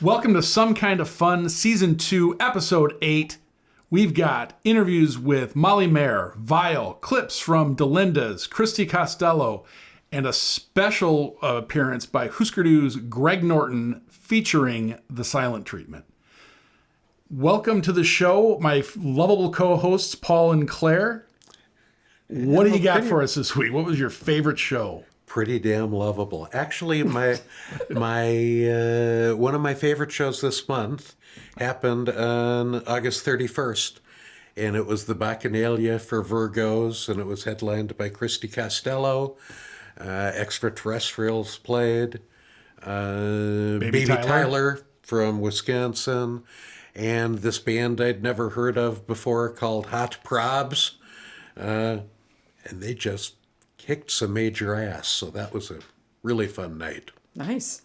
Welcome to Some Kind of Fun, Season 2, Episode 8. We've got interviews with Molly Maher, VIAL, clips from Delinda's, Christy Costello, and a special appearance by Husker Du's Greg Norton featuring The Silent Treatment. Welcome to the show, my lovable co-hosts, Paul and Claire. What do you got for us this week? What was your favorite show? Pretty damn lovable. Actually, my one of my favorite shows this month happened on August 31st, and it was the Bacchanalia for Virgos, and it was headlined by Christy Costello. Extraterrestrials played. Baby Tyler from Wisconsin, and this band I'd never heard of before called Hot Probs, and they just kicked some major ass, so that was a really fun night. Nice.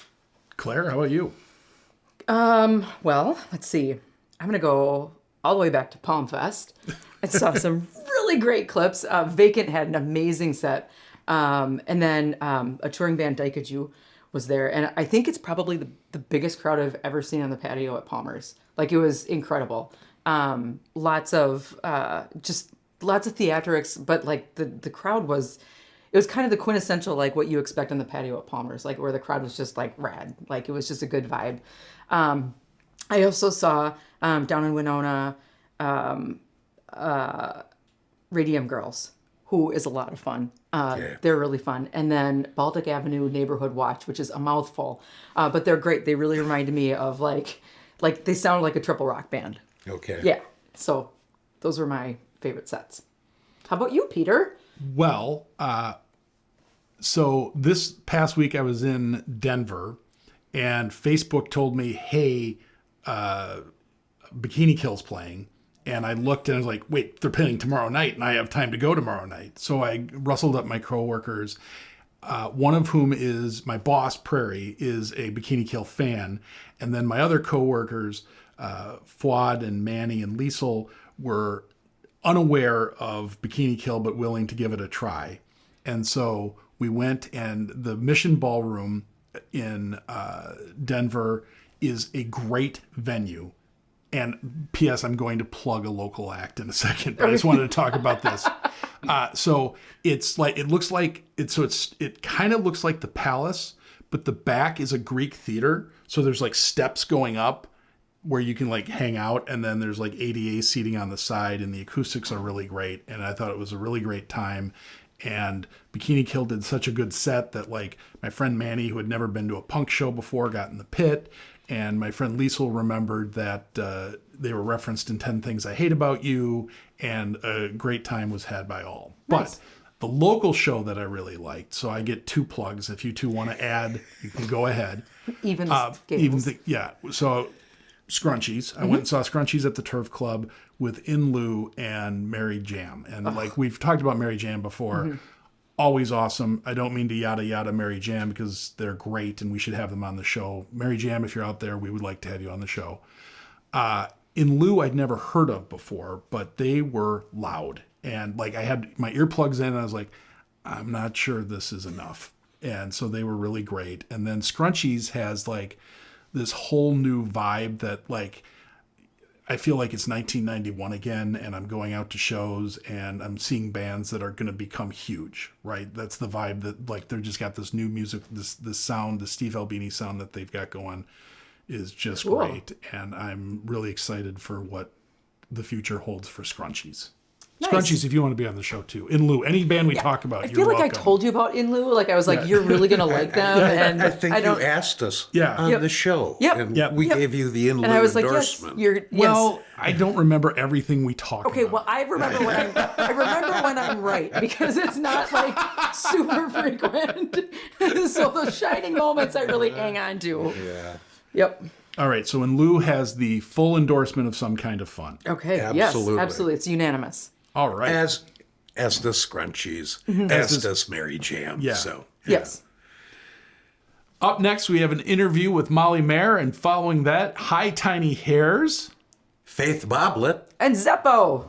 Claire, how about you? Well, let's see. I'm going to go all the way back to Palm Fest. I saw some really great clips. Vacant had an amazing set. And then a touring band, Daikaju, was there. And I think it's probably the biggest crowd I've ever seen on the patio at Palmer's. Like, it was incredible. Lots of theatrics, but like the crowd was... It was kind of the quintessential, like, what you expect on the patio at Palmer's, like, where the crowd was just, like, rad. Like, it was just a good vibe. I also saw, down in Winona, Radium Girls, who is a lot of fun. They're really fun. And then Baltic Avenue Neighborhood Watch, which is a mouthful. But they're great. They really reminded me of, like they sound like a triple rock band. Okay. Yeah. So those were my favorite sets. How about you, Peter? Well, so this past week I was in Denver, and Facebook told me, hey, Bikini Kill's playing. And I looked and I was like, wait, they're playing tomorrow night, and I have time to go tomorrow night. So I rustled up my coworkers, one of whom is my boss, Prairie, is a Bikini Kill fan. And then my other coworkers, Fuad and Manny and Liesel, were unaware of Bikini Kill, but willing to give it a try. And so we went, and the Mission Ballroom in Denver is a great venue. And P.S., I'm going to plug a local act in a second, but I just wanted to talk about this. So it's like, it kind of looks like the Palace, but the back is a Greek theater. So there's like steps going up where you can like hang out, and then there's like ADA seating on the side, and the acoustics are really great. And I thought it was a really great time. And Bikini Kill did such a good set that, like, my friend Manny, who had never been to a punk show before, got in the pit. And my friend Liesel remembered that they were referenced in 10 Things I Hate About You, and a great time was had by all. Nice. But the local show that I really liked, so I get 2 plugs. If you two want to add, you can go ahead. So Scrunchies. I went and saw Scrunchies at the Turf Club with In Lieu and Mary Jam. And like we've talked about Mary Jam before, always awesome. I don't mean to yada yada Mary Jam, because they're great and we should have them on the show. Mary Jam, if you're out there, we would like to have you on the show. In Lieu, I'd never heard of before, but they were loud. And like I had my earplugs in and I was like, I'm not sure this is enough. And so they were really great. And then Scrunchies has like this whole new vibe that, like, I feel like it's 1991 again, and I'm going out to shows and I'm seeing bands that are going to become huge, right? That's the vibe that, like, they're just got this new music, this sound, the Steve Albini sound that they've got going is just cool. Great. And I'm really excited for what the future holds for Scrunchies. Nice. Scrunchies, if you want to be on the show too. In Lieu, any band we talk about, I feel like welcome. I told you about In Lieu. Like, I was like, you're really going to like them. And I think you asked us on the show. Yep. And we gave you the In Lieu and I was endorsement. like, yes, Well, I don't remember everything we talked okay, about. well, I remember when I'm right, because it's not like super frequent. So those shining moments I really hang on to. Yeah. Yep. All right, so In Lieu has the full endorsement of Some Kind of Fun. Okay. Absolutely. Yes, absolutely. It's unanimous. All right. As does Scrunchies, as does Mary Jam. Yeah. So Yes. Up next, we have an interview with Molly Maher, and following that, Hi Tiny Hairs. Faith Boblet. And Zeppo.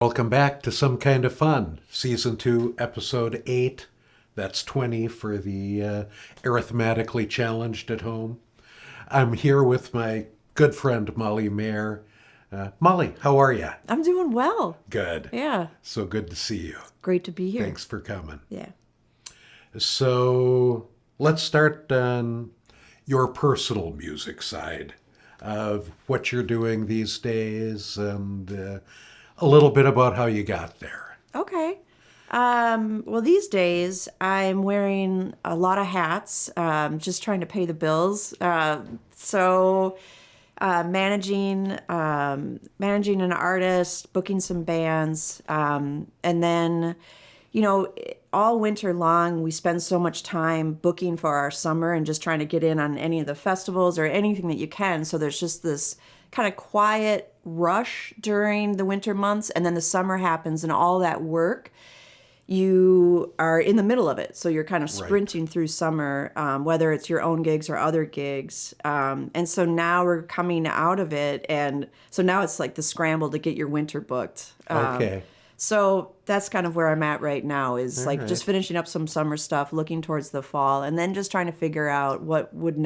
Welcome back to Some Kind of Fun, Season 2, Episode 8. That's 20 for the arithmetically challenged at home. I'm here with my good friend, Molly Maher. Molly, how are you? I'm doing well. Good. Yeah. So good to see you. Great to be here. Thanks for coming. Yeah. So let's start on your personal music side of what you're doing these days and a little bit about how you got there. Okay. Well, these days I'm wearing a lot of hats, just trying to pay the bills. Managing an artist, booking some bands, and then, all winter long we spend so much time booking for our summer and just trying to get in on any of the festivals or anything that you can. So there's just this kind of quiet rush during the winter months, and then the summer happens, and all that work, you are in the middle of it. So you're kind of sprinting through summer, whether it's your own gigs or other gigs. And so now we're coming out of it. And so now it's like the scramble to get your winter booked. Okay. So that's kind of where I'm at right now, is just finishing up some summer stuff, looking towards the fall, and then just trying to figure out what would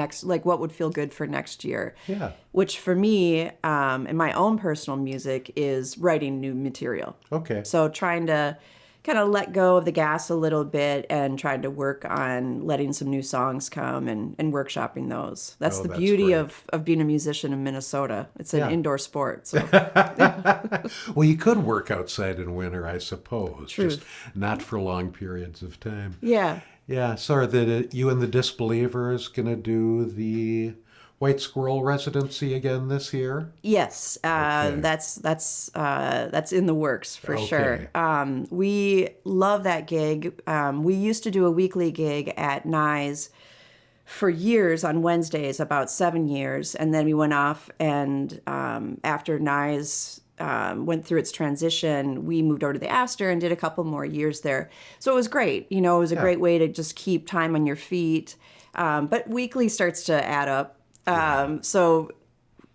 feel good for next year. Yeah. Which for me, in my own personal music, is writing new material. Okay. So trying to kind of let go of the gas a little bit and trying to work on letting some new songs come and workshopping those. That's the beauty great. of being a musician in Minnesota. It's an indoor sport. So. Well, you could work outside in winter, I suppose. Truth. Just not for long periods of time. Yeah. Yeah. So are you and the Disbelievers going to do the White Squirrel residency again this year? Yes, Okay. that's in the works for Okay. sure. We love that gig. We used to do a weekly gig at Nye's for years on Wednesdays, about 7 years, and then we went off and after Nye's went through its transition, we moved over to the Astor and did a couple more years there. So it was great. It was a great way to just keep time on your feet. But weekly starts to add up. So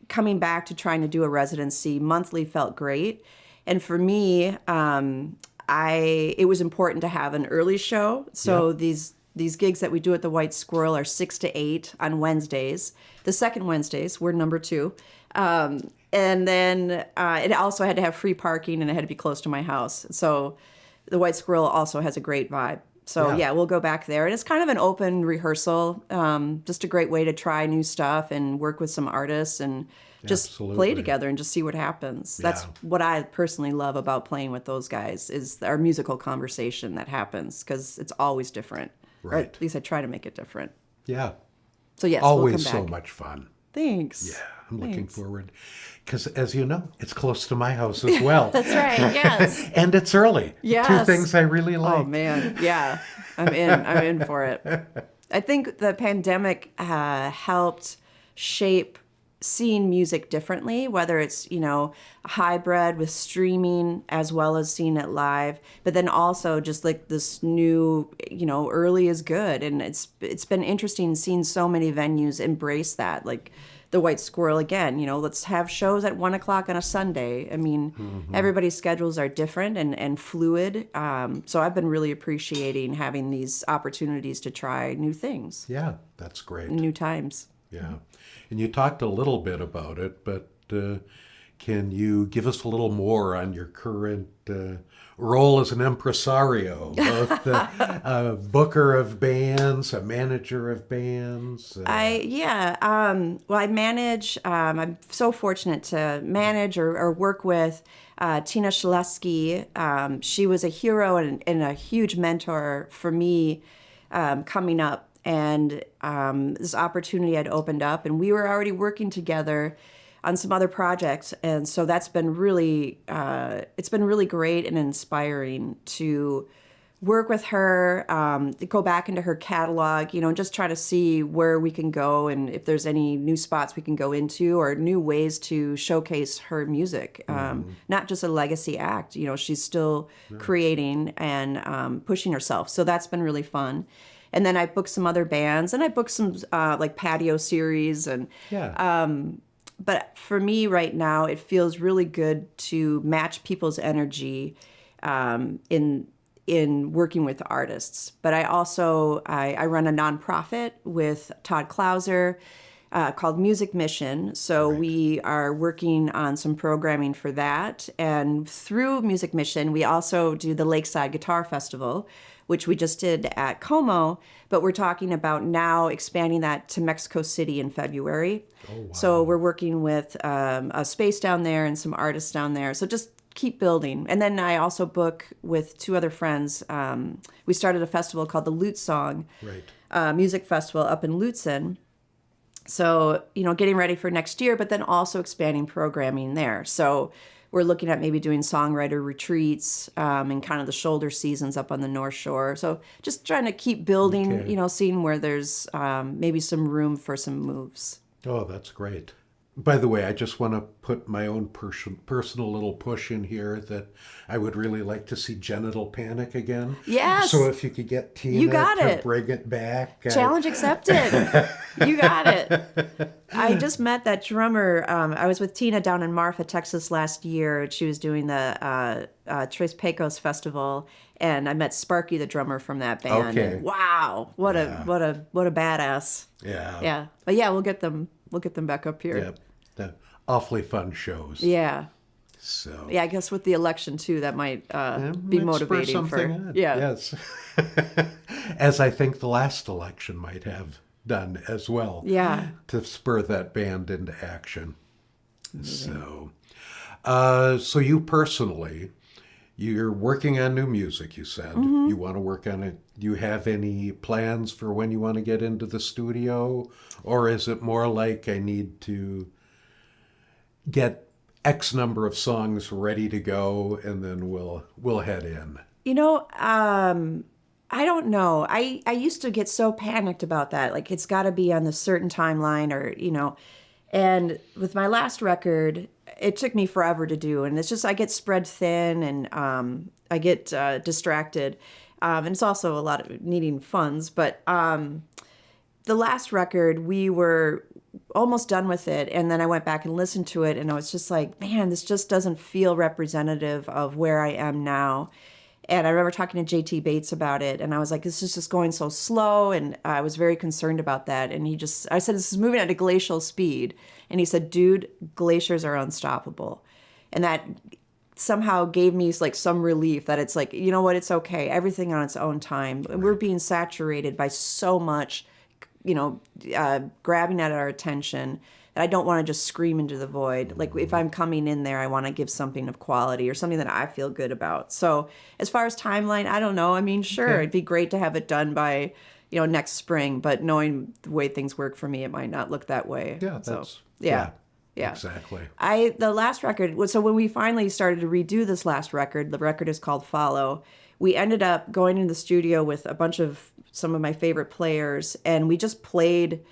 coming back to trying to do a residency monthly felt great. And for me, it was important to have an early show. So these gigs that we do at the White Squirrel are 6 to 8 on Wednesdays. The second Wednesdays, we're number 2. And then it also had to have free parking and it had to be close to my house. So the White Squirrel also has a great vibe. So yeah, we'll go back there. And it's kind of an open rehearsal, just a great way to try new stuff and work with some artists and just play together and just see what happens. That's what I personally love about playing with those guys, is our musical conversation that happens, because it's always different. Or Right. at least I try to make it different. Yeah. So yes, Always we'll come so back. much fun. Thanks. Yeah, I'm looking forward. Because as you know, it's close to my house as well. That's right. Yes. And it's early. Yes. 2 things I really like. Oh man, yeah, I'm in. I'm in for it. I think the pandemic helped shape seeing music differently, whether it's a hybrid with streaming as well as seeing it live, but then also just like this new, early is good, and it's been interesting seeing so many venues embrace that, like the White Squirrel again. Let's have shows at 1:00 on a Sunday. I mean, everybody's schedules are different and fluid. So I've been really appreciating having these opportunities to try new things, Yeah, that's great. new times. Yeah. And you talked a little bit about it, but can you give us a little more on your current role as an impresario, both a booker of bands, a manager of bands? Well, I manage. I'm so fortunate to manage or work with Tina Shaleski. She was a hero and a huge mentor for me coming up. And this opportunity had opened up, and we were already working together on some other projects. And so that's been really, it's been really great and inspiring to work with her, go back into her catalog, and just try to see where we can go and if there's any new spots we can go into or new ways to showcase her music. Not just a legacy act, she's still creating and pushing herself. So that's been really fun. And then I booked some other bands, and I booked some like patio series, and but for me right now, it feels really good to match people's energy in working with artists. But I also I run a nonprofit with Todd Clauser called Music Mission. So we are working on some programming for that. And through Music Mission, we also do the Lakeside Guitar Festival, which we just did at Como. But we're talking about now expanding that to Mexico City in February. Oh, wow. So we're working with a space down there and some artists down there. So just keep building. And then I also book with two other friends. We started a festival called the Lute Song Music Festival up in Lutzen. So, getting ready for next year, but then also expanding programming there. So we're looking at maybe doing songwriter retreats and kind of the shoulder seasons up on the North Shore. So just trying to keep building, seeing where there's maybe some room for some moves. Oh, that's great. By the way, I just want to put my own personal little push in here that I would really like to see Genital Panic again. Yes. So if you could get Tina to bring it back. Challenge accepted. You got it. I just met that drummer. I was with Tina down in Marfa, Texas last year. She was doing the Tres Pecos Festival, and I met Sparky, the drummer from that band. Okay. And wow, what a badass. Yeah. Yeah. But yeah, we'll get them back up here. Yeah. Awfully fun shows. Yeah. So. Yeah, I guess with the election too, that might be motivating for. Yeah. Yes. As I think the last election might have done as well. Yeah. To spur that band into action. So, so you personally, you're working on new music, you said. You want to work on it. Do you have any plans for when you want to get into the studio? Or is it more like I need to get X number of songs ready to go and then we'll head in? I don't know. I used to get so panicked about that. Like, it's got to be on the certain timeline or, and with my last record, it took me forever to do. And it's just, I get spread thin and I get distracted. And it's also a lot of needing funds. But the last record, we were almost done with it. And then I went back and listened to it. And I was just like, man, this just doesn't feel representative of where I am now. And I remember talking to JT Bates about it, and I was like, this is just going so slow, and I was very concerned about that. And I said, this is moving at a glacial speed. And he said, dude, glaciers are unstoppable. And that somehow gave me like some relief that it's like, you know what, it's okay. Everything on its own time. Right. We're being saturated by so much, grabbing at our attention. I don't want to just scream into the void. Like, if I'm coming in there, I want to give something of quality or something that I feel good about. So as far as timeline, I don't know. I mean, sure, It'd be great to have it done by, next spring. But knowing the way things work for me, it might not look that way. Yeah, Yeah. Exactly. The last record, so when we finally started to redo this last record, the record is called Follow. We ended up going into the studio with a bunch of some of my favorite players, and we just played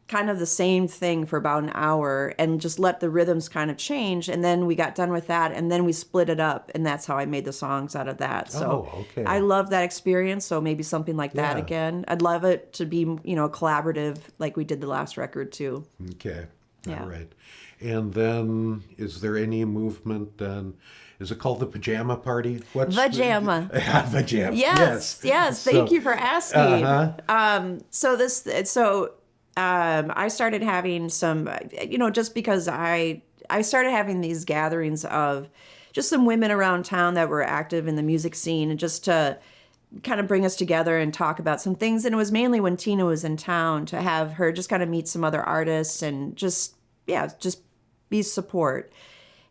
kind of the same thing for about an hour and just let the rhythms kind of change. And then we got done with that, and then we split it up, and that's how I made the songs out of that. So I love that experience. So maybe something like that again. I'd love it to be, collaborative like we did the last record too. Okay. Yeah. All right. And then is there any movement on, is it called the Pajama Party? Vajama. Vajama. Yes. Thank you for asking. I started having some, just because I started having these gatherings of just some women around town that were active in the music scene, and just to kind of bring us together and talk about some things. And it was mainly when Tina was in town, to have her just kind of meet some other artists and just be support.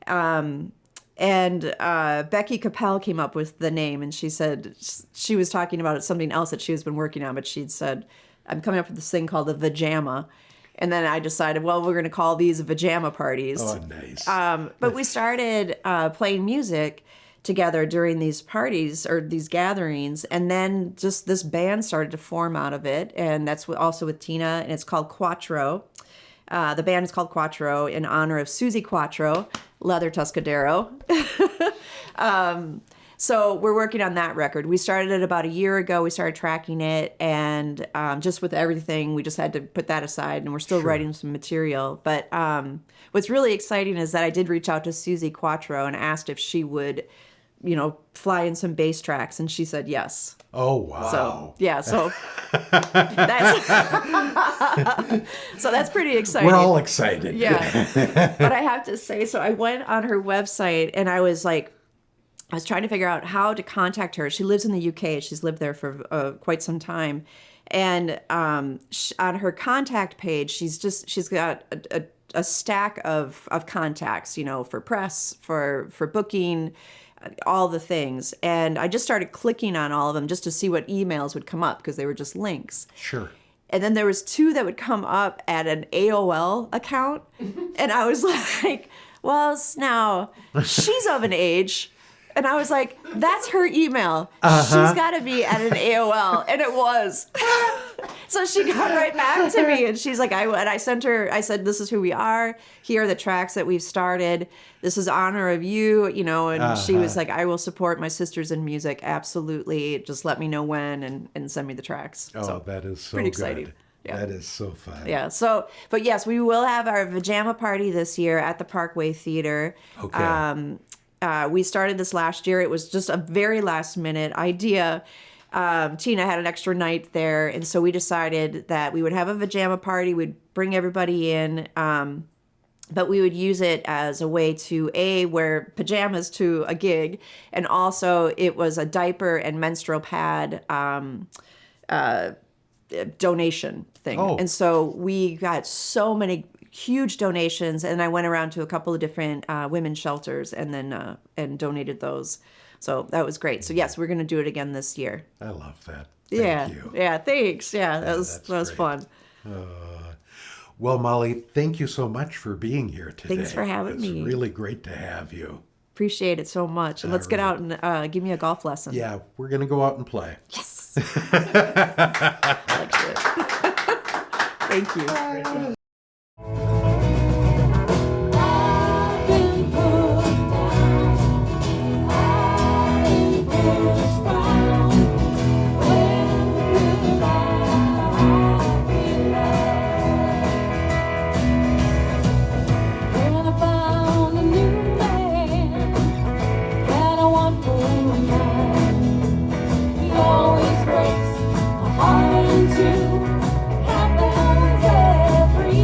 And Becky Capel came up with the name, and she said she was talking about something else that she has been working on, but she'd said, I'm coming up with this thing called the Vajama. And then I decided, well, we're going to call these Vajama parties. Oh, nice. But we started playing music together during these parties or these gatherings. And then just this band started to form out of it. And that's also with Tina. And it's called Quattro. The band is called Quattro in honor of Susie Quattro, Leather Tuscadero. So we're working on that record. We started it about a year ago. We started tracking it, and just with everything, we just had to put that aside, and we're still writing some material. But what's really exciting is that I did reach out to Susie Quattro and asked if she would, fly in some bass tracks, and she said yes. Oh, wow. So yeah, so that's so that's pretty exciting. We're all excited. Yeah. But I have to say, so I went on her website and I was trying to figure out how to contact her. She lives in the UK. She's lived there for quite some time. And on her contact page, she's got a stack of contacts, for press, for booking, all the things. And I just started clicking on all of them just to see what emails would come up because they were just links. Sure. And then there was 2 that would come up at an AOL account. And I was like, well, now she's of an age. And I was like, that's her email. She's got to be at an AOL. And it was. So she got right back to me. And she's like, I sent her, I said, this is who we are. Here are the tracks that we've started. This is honor of you, and she was like, I will support my sisters in music. Absolutely. Just let me know when and send me the tracks. Oh, So, that is so pretty good. exciting. Yeah. That is so fun. Yeah. So, but yes, we will have our pajama party this year at the Parkway Theater. Okay. We started this last year. It was just a very last minute idea. Tina had an extra night there, and so we decided that we would have a pajama party. We'd bring everybody in, but we would use it as a way to wear pajamas to a gig, and also it was a diaper and menstrual pad donation thing. Oh. And so we got so many huge donations, and I went around to a couple of different women's shelters and then and donated those. So that was great. So yes, we're going to do it again this year. I love that. Yeah. Thank you. Yeah. Thanks. Yeah. That was that's fun. Well, Molly, thank you so much for being here today. Thanks for having me. It's really great to have you. Appreciate it so much. And let's get out and give me a golf lesson. Yeah, we're going to go out and play. Yes. I like it. Thank you. Always breaks my heart in two. Happens every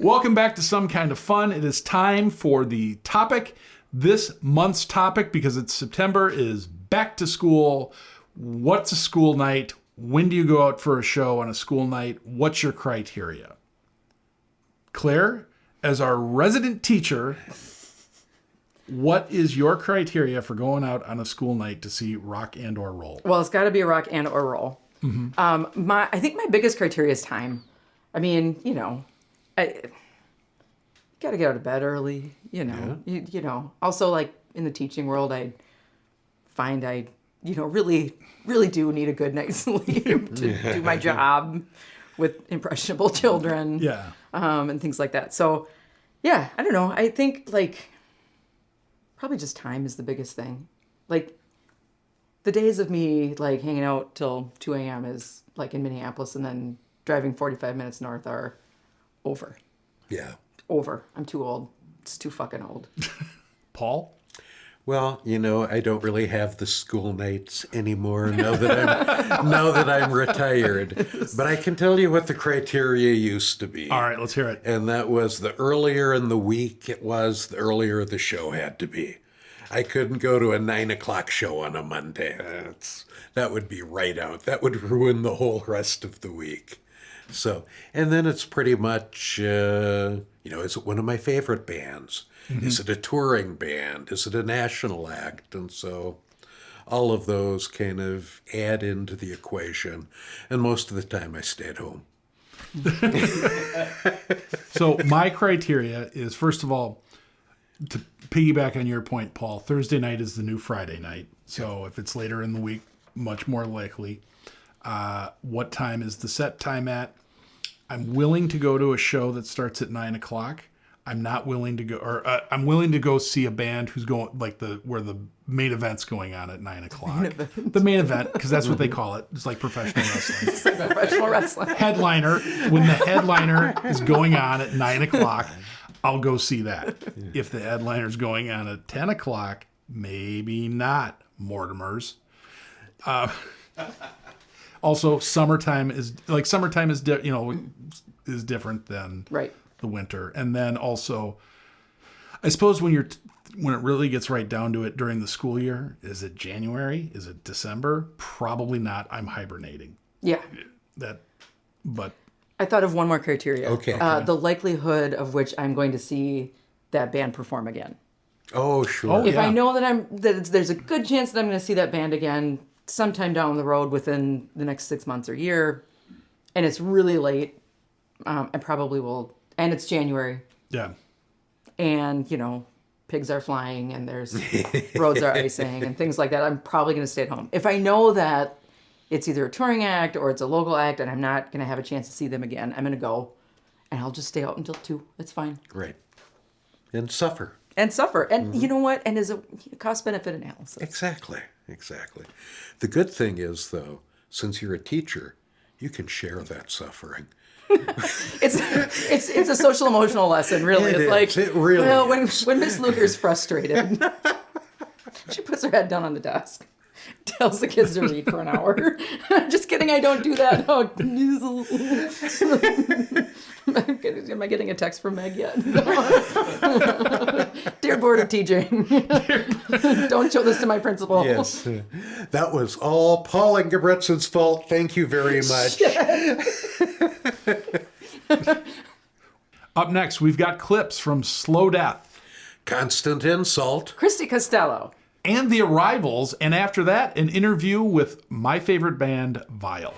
Welcome back to Some Kind of Fun. It is time for the topic. This month's topic, because it's September, is back to school. What's a school night? When do you go out for a show on a school night? What's your criteria? Claire, as our resident teacher, what is your criteria for going out on a school night to see rock and or roll? Well, it's got to be a rock and or roll. I think my biggest criteria is time. I mean, I got to get out of bed early. Also, like in the teaching world, I find I really, really do need a good night's sleep to do my job with impressionable children. Yeah. And things like that. So, yeah, I don't know. I think like probably just time is the biggest thing. Like the days of me like hanging out till 2 a.m. is like in Minneapolis and then driving 45 minutes north are over. Yeah. Over. I'm too old. It's too fucking old. Paul? Well, I don't really have the school nights anymore now that I'm retired. But I can tell you what the criteria used to be. All right, let's hear it. And that was the earlier in the week it was, the earlier the show had to be. I couldn't go to a 9 o'clock show on a Monday. That would be right out. That would ruin the whole rest of the week. So, and then it's pretty much, is it one of my favorite bands? Mm-hmm. Is it a touring band? Is it a national act? And so all of those kind of add into the equation. And most of the time I stay at home. So my criteria is, first of all, to piggyback on your point, Paul, Thursday night is the new Friday night. So if it's later in the week, much more likely. What time is the set time at? I'm willing to go to a show that starts at 9 o'clock. I'm not willing to go, or I'm willing to go see a band who's going where the main event's going on at 9 o'clock. The main event, because that's what they call it. It's like professional wrestling. It's like professional wrestling. Headliner. When the headliner is going on at 9 o'clock, I'll go see that. If the headliner's going on at 10 o'clock, maybe not. Mortimer's. Also, summertime is different than Right. the winter. And then also, I suppose when it really gets right down to it during the school year, is it January? Is it December? Probably not. I'm hibernating. Yeah. But I thought of one more criteria. Okay. The likelihood of which I'm going to see that band perform again. Oh, sure. If I know that there's a good chance that I'm going to see that band again sometime down the road within the next 6 months or year, and it's really late, I probably will. And it's January. yeah. And, pigs are flying and there's roads are icing and things like that. I'm probably going to stay at home. If I know that it's either a touring act or it's a local act and I'm not going to have a chance to see them again, I'm going to go and I'll just stay out until 2. It's fine. Right. And suffer. And suffer. And you know what? And is a cost-benefit analysis. Exactly. The good thing is, though, since you're a teacher, you can share that suffering. It's a social emotional lesson, really. It It's is. like, It really when is. Miss Luger's frustrated, she puts her head down on the desk, tells the kids to read for an hour. Just kidding, I don't do that. Oh, am I getting a text from Meg yet? Dear Board of Teaching, don't show this to my principal. Yes. That was all Paul Ingebrigtsen's fault. Thank you very much. Up next, we've got clips from Slow Death Constant insult. Christy Costello. and the Arrivals, and after that, an interview with my favorite band, VIAL.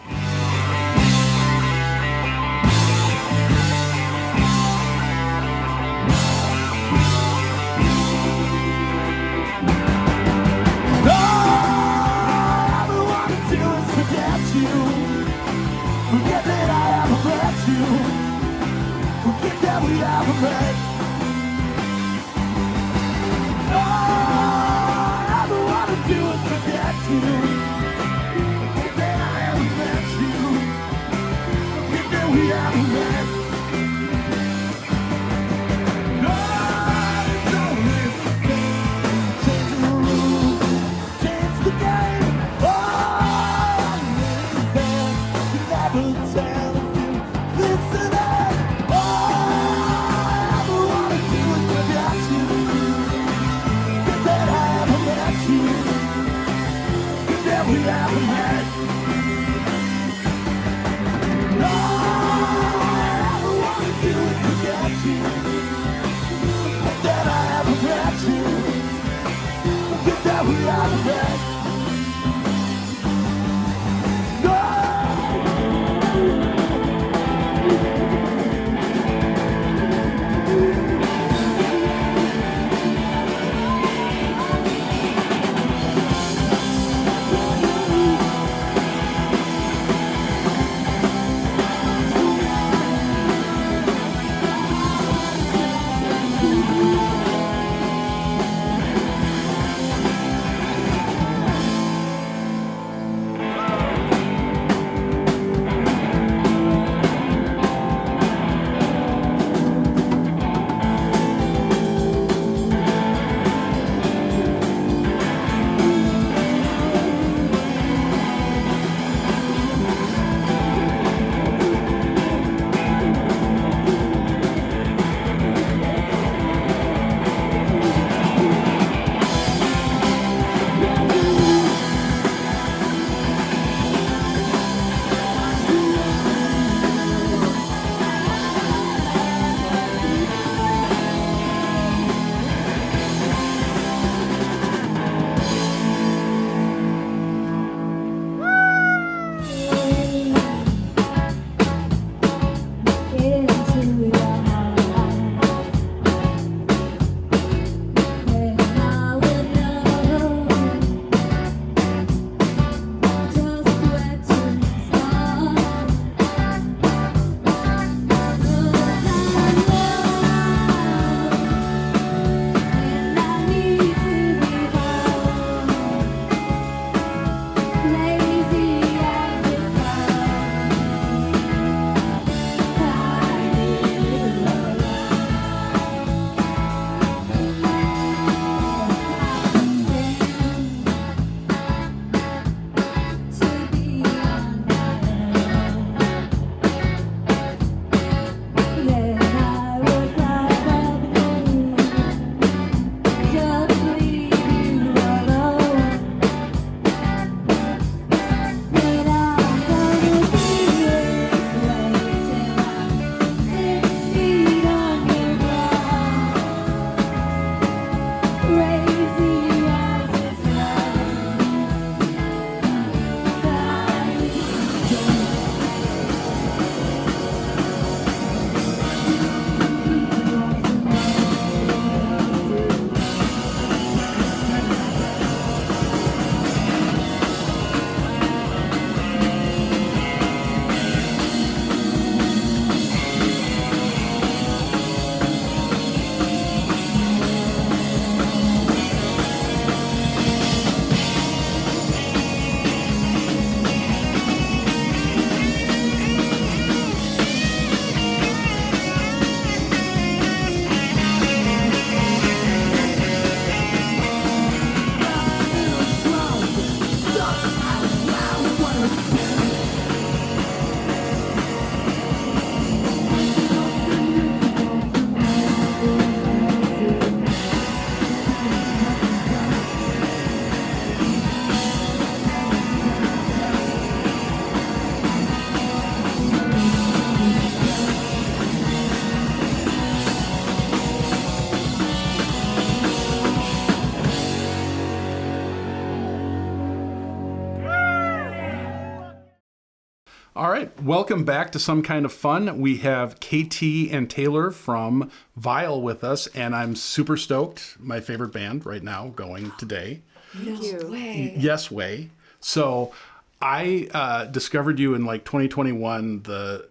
All right. Welcome back to Some Kind of Fun. We have KT and Taylor from VIAL with us, and I'm super stoked. My favorite band right now going today. Thank you. Yes Way. So I discovered you in like 2021. The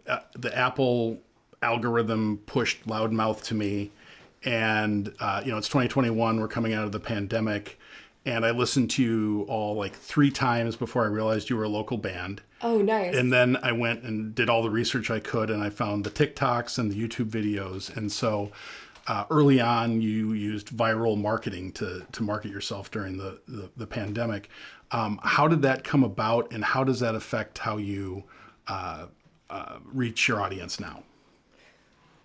Apple algorithm pushed Loudmouth to me, and it's 2021. We're coming out of the pandemic, and I listened to you all like 3 times before I realized you were a local band. Oh, nice. And then I went and did all the research I could, and I found the TikToks and the YouTube videos. And so early on, you used viral marketing to market yourself during the pandemic. How did that come about, and how does that affect how you reach your audience now?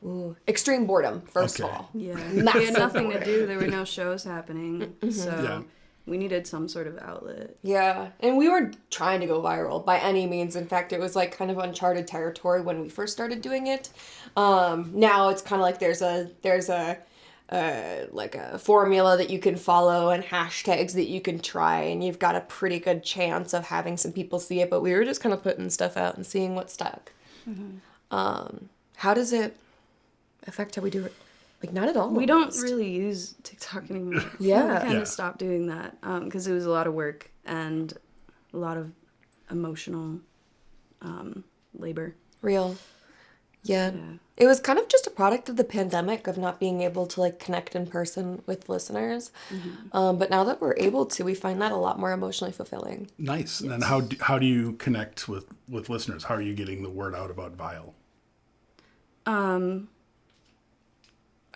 Ooh, extreme boredom, first of Okay. all. Yeah. Massive We had nothing to boredom. do. There were no shows happening. So Yeah. we needed some sort of outlet. Yeah, and we weren't trying to go viral by any means. In fact, it was like kind of uncharted territory when we first started doing it. Now it's kind of like there's a like a formula that you can follow and hashtags that you can try, and you've got a pretty good chance of having some people see it. But we were just kind of putting stuff out and seeing what stuck. How does it affect how we do it? Like, not at all. We don't almost. really use TikTok anymore. Yeah. We kind Yeah. of stopped doing that because it was a lot of work and a lot of emotional labor. Real. Yeah. Yeah. It was kind of just a product of the pandemic of not being able to like connect in person with listeners. But now that we're able to, we find that a lot more emotionally fulfilling. Nice. And then how do you connect with listeners? How are you getting the word out about VIAL?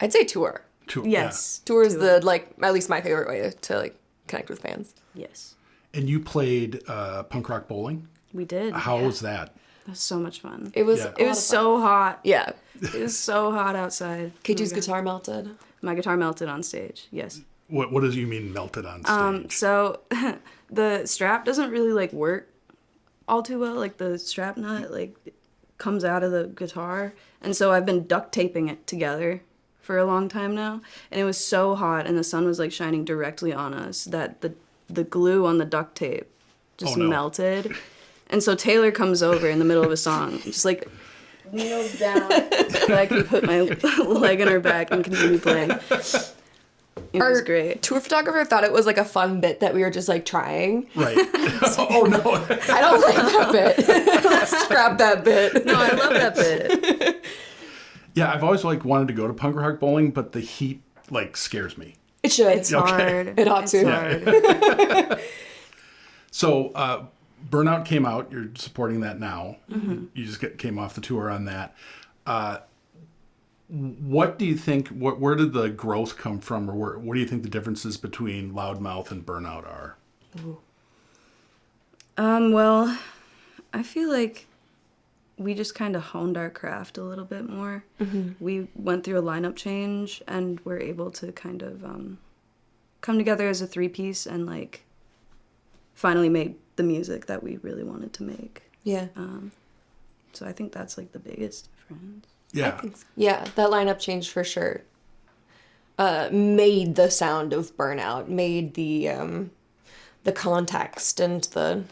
I'd say tour. Yes. Tour is the like at least my favorite way to like connect with fans. Yes. Yeah. And you played punk rock bowling. We did. How was that? That was so much fun. It was Yeah. a It lot was of fun. so hot. Yeah. It was so hot outside. KT's Oh my God. guitar melted. My guitar melted on stage. Yes. What does you mean melted on stage? So the strap doesn't really like work all too well. Like the strap nut like comes out of the guitar, and so I've been duct taping it together for a long time now. And it was so hot, and the sun was like shining directly on us that the glue on the duct tape just Oh, no. melted. And so Taylor comes over in the middle of a song, just like kneels down so I can put my leg in her back and continue playing. It was great. Tour photographer thought it was like a fun bit that we were just like trying. Right. Oh no. I don't like that bit. Let's scrap that bit. No, I love that bit. Yeah, I've always like wanted to go to punk rock bowling, but the heat like scares me. It should. It's hard. It ought It's to. hard. So Burnout came out. You're supporting that now. You just came off the tour on that. What do you think? Where did the growth come from, or what do you think the differences between Loudmouth and Burnout are? Well, I feel like we just kind of honed our craft a little bit more. We went through a lineup change and were able to kind of come together as a 3-piece and like finally made the music that we really wanted to make. Yeah. So I think that's like the biggest difference. Yeah. Yeah, that lineup change for sure. Made the sound of Burnout, made the context and the,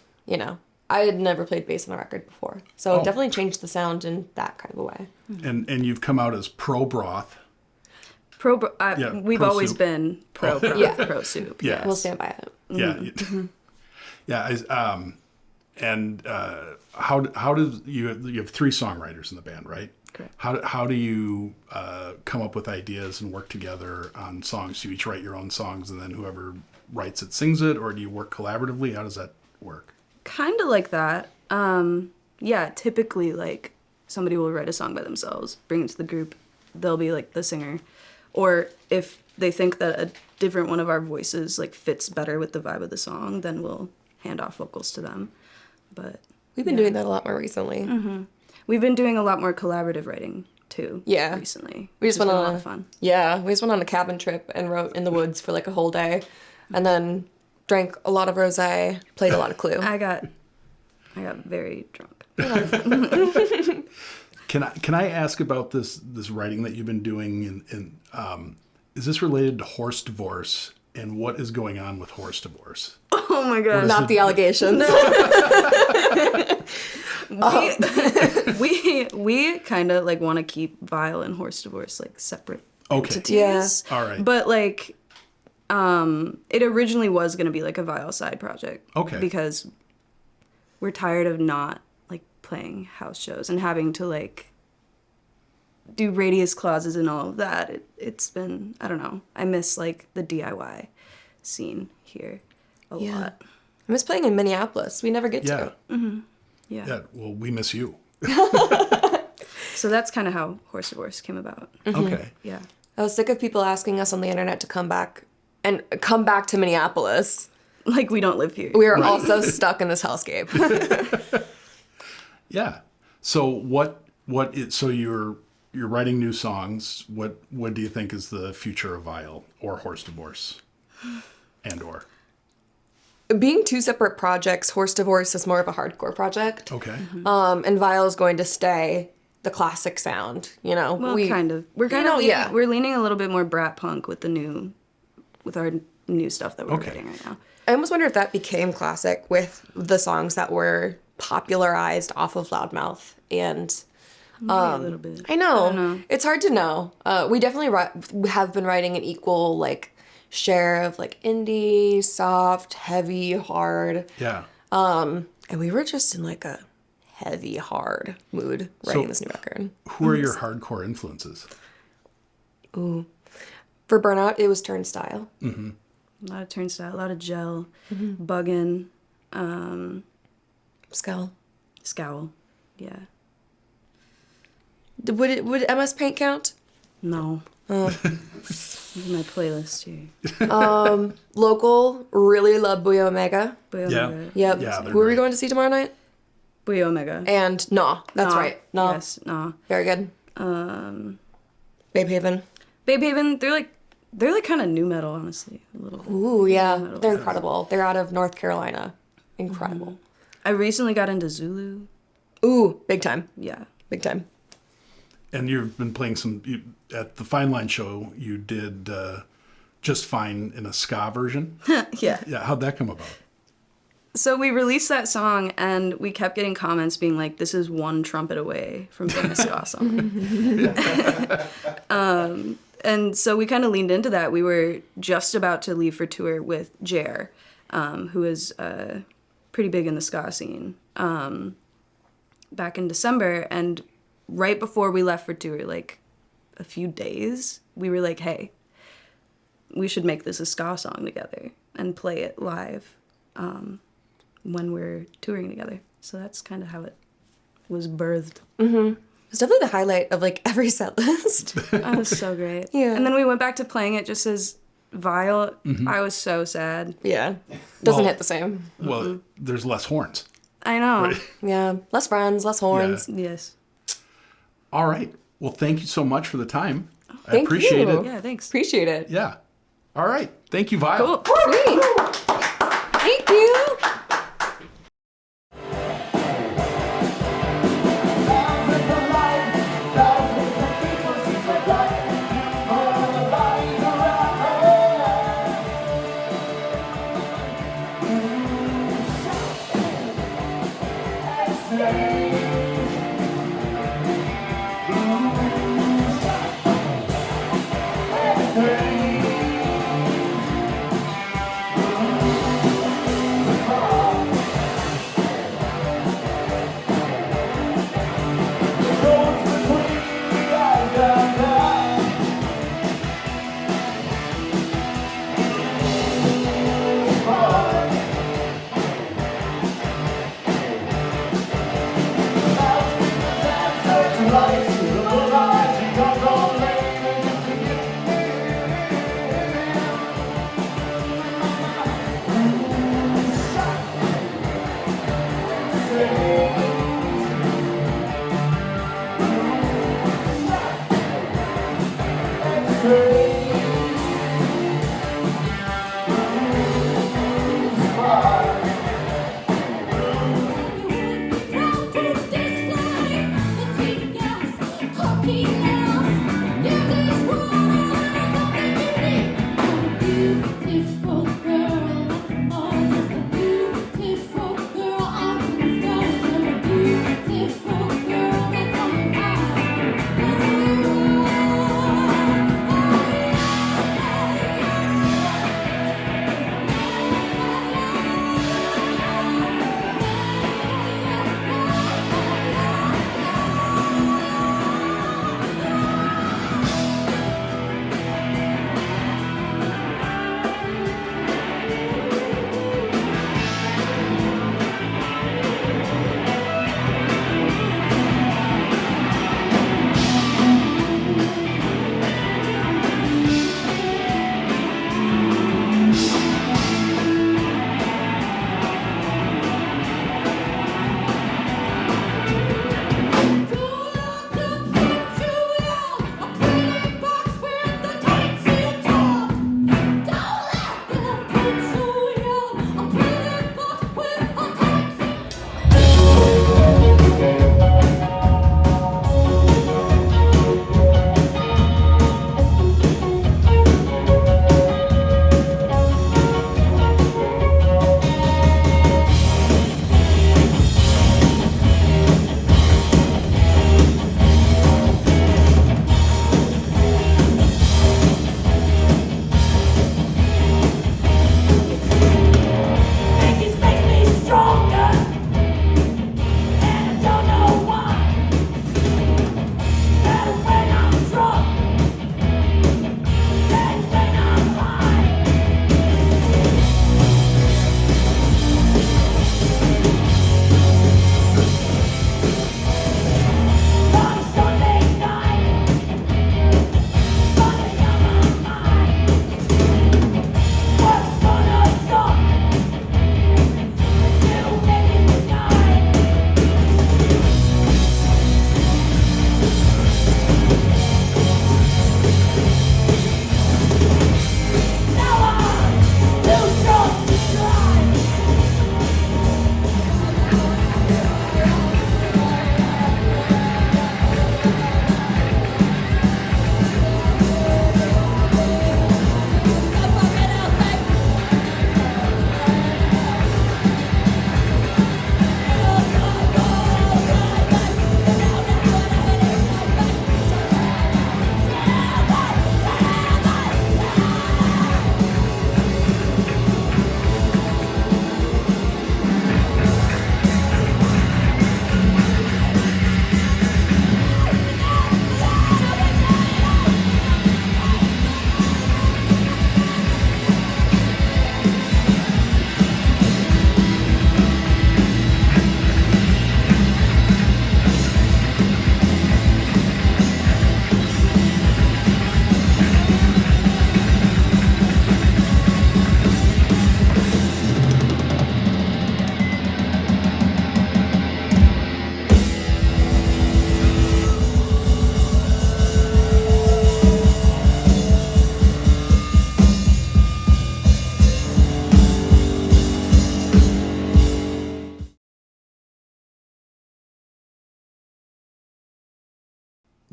I had never played bass on a record before. So it definitely changed the sound in that kind of a way. And you've come out as pro broth. We've pro always soup. Oh. been pro broth, Yeah. pro soup. Yeah. Yes. We'll stand by it. Yeah. Yeah. How does you have 3 songwriters in the band, right? Correct. How do you come up with ideas and work together on songs? Do you each write your own songs and then whoever writes it sings it, or do you work collaboratively? How does that work? Kind of like that. Yeah, typically like somebody will write a song by themselves, bring it to the group. They'll be like the singer. Or if they think that a different one of our voices like fits better with the vibe of the song, then we'll hand off vocals to them. But We've been doing that a lot more recently. we've been doing a lot more collaborative writing too. Yeah. Recently. We just which went has on been a lot a of fun. Yeah, we just went on a cabin trip and wrote in the woods for like a whole day, and then drank a lot of rosé, played a lot of Clue. I got very drunk. Can I ask about this writing that you've been doing? Is this related to horse divorce? And what is going on with horse divorce? Oh my god. Not the allegations. We kind of like want to keep VIAL and Horse Divorce like separate Okay. entities. All right. But like, it originally was gonna be like a VIAL side project. Okay. Because we're tired of not like playing house shows and having to like do radius clauses and all of that. It's been, I don't know. I miss like the DIY scene here a lot. I miss playing in Minneapolis. We never get Yeah. to. Yeah. Well, we miss you. So that's kind of how Horse Divorce came about. Okay. Yeah. I was sick of people asking us on the internet to come back to Minneapolis. Like we don't live here. We are also stuck in this hellscape. Yeah. So so you're writing new songs. What do you think is the future of VIAL or Horse Divorce? And/or? Being two separate projects, Horse Divorce is more of a hardcore project. Okay. And VIAL is going to stay the classic sound, you know. Well, kind of. We're kind know, of leaning, yeah. we're leaning a little bit more brat punk with our new stuff that we're Okay. writing right now. I almost wonder if that became classic with the songs that were popularized off of Loudmouth. And Maybe a little bit. I know. don't know. It's hard to know. We definitely have been writing an equal like share of like indie, soft, heavy, hard. Yeah. And we were just in like a heavy, hard mood writing this new record. Who are your hardcore influences? For Burnout, it was Turnstile. A lot of Turnstile, a lot of Gel, Buggin', Skull. Scowl. Yeah. Would MS Paint count? No. Look at my playlist here. Local, really love Booyah Omega. Booyah Yeah. Omega. Yep. Yeah, they're Who are we great. going to see tomorrow night? Booyah Omega. And Nah. That's Nah. right. Nah. Yes, Nah. Very good. Babe Haven. Babe Haven, they're like kind of new metal, honestly. A little. Ooh, yeah. They're incredible. They're out of North Carolina. Incredible. I recently got into Zulu. Ooh, big time. Yeah. Big time. And you've been playing at the Fine Line show. You did Just Fine in a ska version. Yeah. Yeah. How'd that come about? So we released that song, and we kept getting comments being like, "This is one trumpet away from being a ska song." And so we kind of leaned into that. We were just about to leave for tour with Jer, who is pretty big in the ska scene, back in December. And right before we left for tour, like a few days, we were like, "Hey, we should make this a ska song together and play it live." When we're touring together. So that's kind of how it was birthed. It's definitely the highlight of like every set list. That was so great. Yeah. And then we went back to playing it just as VIAL. I was so sad. Yeah. Doesn't Well- hit the same. Well, there's less horns. I know. Right. Yeah. Less friends, less horns. Yes. All right. Well, thank you so much for the time. I Thank appreciate you. it. Yeah, thanks. Appreciate it. Yeah. All right. Thank you, VIAL. Cool. Sweet. Thank you. Beautiful girl, I'm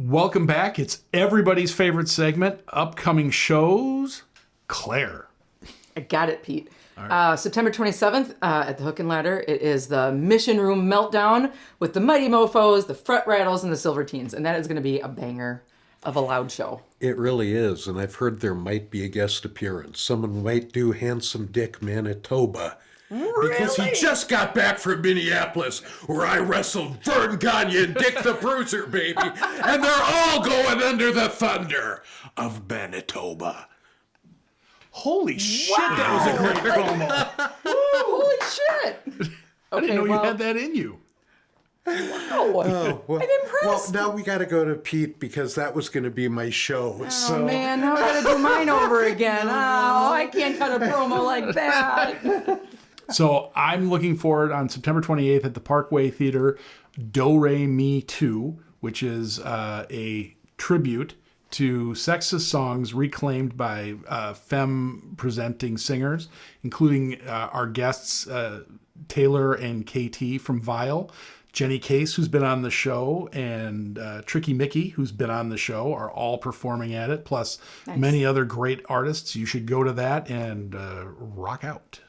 Welcome back. It's everybody's favorite segment, upcoming shows. Claire. I got it, Pete. September 27th at the Hook and Ladder, it is the Mission Room Meltdown with the Mighty Mofos, the Fret Rattles, and the Silver Teens. And that is going to be a banger of a loud show. It really is, and I've heard there might be a guest appearance. Someone might do Handsome Dick Manitoba. Really? Because he just got back from Minneapolis, where I wrestled Vern Gagne and Dick the Bruiser, baby. And they're all going under the thunder of Manitoba. Holy shit, that was a great promo. Holy shit! I didn't know you had that in you. Wow. I'm impressed. Well, now we got to go to Pete because that was going to be my show. Oh, man, now I got to do mine over again. Oh, I can't cut a promo like that. So I'm looking forward on September 28th at the Parkway Theater, Do Re Mi 2, which is a tribute to sexist songs reclaimed by femme presenting singers, including our guests Taylor and KT from VIAL. Jenny Case, who's been on the show, and Tricky Mickey, who's been on the show, are all performing at it, plus many other great artists. You should go to that and rock out.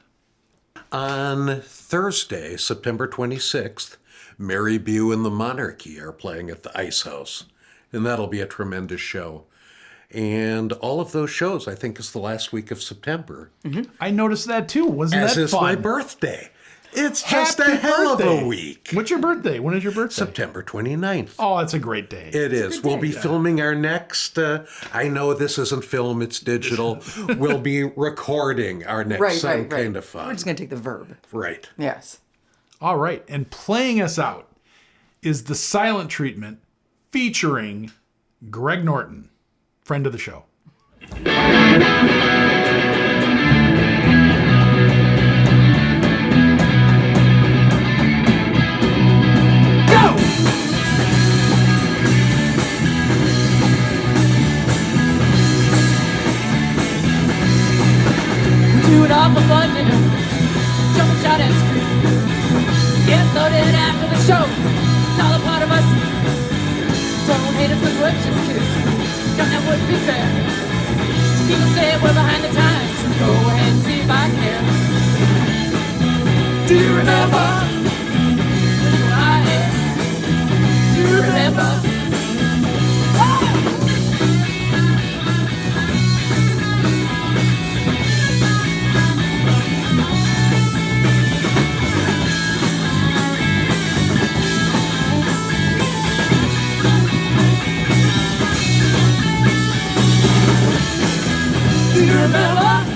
On Thursday, September 26th, Mary Bew and the Monarchy are playing at the Ice House, and that'll be a tremendous show. And all of those shows, I think, is the last week of September. Mm-hmm. I noticed that too. Wasn't that fun? As is my birthday. It's just a hell of a week. What's your birthday? When is your birthday? September 29th. Oh, that's a great day. It is. We'll be filming our next, I know this isn't film, it's digital. We'll be recording our next Kind of Fun. We're just going to take the verb. Right. Yes. All right. And playing us out is The Silent Treatment featuring Greg Norton, friend of the show. Do it all for fun, you know. Jump and shout and scream. Get loaded after the show. It's all a part of us. Don't hate us 'cause we're just kids. God, that wouldn't be fair. People say we're behind the times. Go ahead and see if I care. Do you remember who I am? Do you remember? Do you remember?